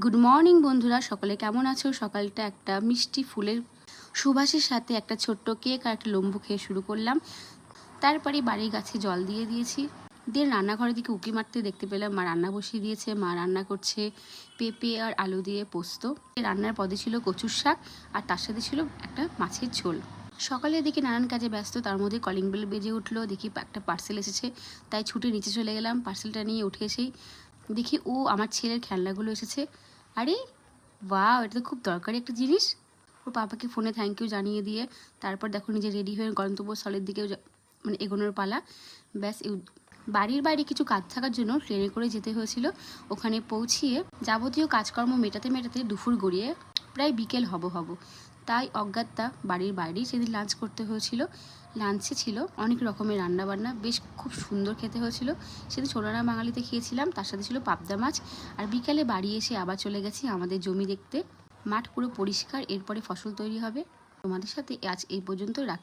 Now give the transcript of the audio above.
Good morning বন্ধুরা, সকলে কেমন আছো? সকালটা একটা মিষ্টি ফুলের সুবাসের সাথে একটা ছোট্ট কেক আর একটা লম্বু খেয়ে শুরু করলাম। তারপরে বাড়ির গাছে জল দিয়ে দিয়েছি, দিয়ে রান্নাঘরের দিকে উঁকি মারতে দেখতে পেলাম মা রান্না বসিয়ে দিয়েছে। মা রান্না করছে পেঁপে আর আলু দিয়ে পোস্ত। রান্নার পদে ছিল কচুর শাক আর তার সাথে ছিল একটা মাছের ঝোল। সকালে দেখি নানান কাজে ব্যস্ত, তার মধ্যে কলিং বেল বেজে উঠলো। দেখি একটা পার্সেল এসেছে, তাই ছুটে নিচে চলে গেলাম। পার্সেলটা নিয়ে উঠে এসেই দেখি আমার ছেলের খেলনাগুলো এসেছে। আরে বাহ, এটা তো খুব দরকারি একটা জিনিস। ওর পাপাকে ফোনে থ্যাংক ইউ জানিয়ে দিয়ে তারপর দেখো নিজে রেডি হয়ে গন্তব্যস্থলের দিকে এগোনোর পালা। ব্যাস বাড়ির বাইরে কিছু কাজ থাকার জন্য ট্রেনে করে যেতে হয়েছিল। ওখানে পৌঁছিয়ে যাবতীয় কাজকর্ম মেটাতে মেটাতে দুপুর গড়িয়ে প্রায় বিকেল হব। তাই অজ্ঞাতটা বাড়ির বাইরেই সেদিন লাঞ্চ করতে হয়েছিল। লাঞ্চে ছিল অনেক রকমের রান্নাবান্না, বেশ খুব সুন্দর খেতে হয়েছিল। সেদিন সোনারা বাঙালিতে খেয়েছিলাম, তার সাথে ছিল পাবদা মাছ। আর বিকালে বাড়ি এসে আবার চলে গেছি আমাদের জমি দেখতে। মাঠ পুরো পরিষ্কার, এরপরে ফসল তৈরি হবে। তোমাদের সাথে আজ এই পর্যন্ত রাখলাম।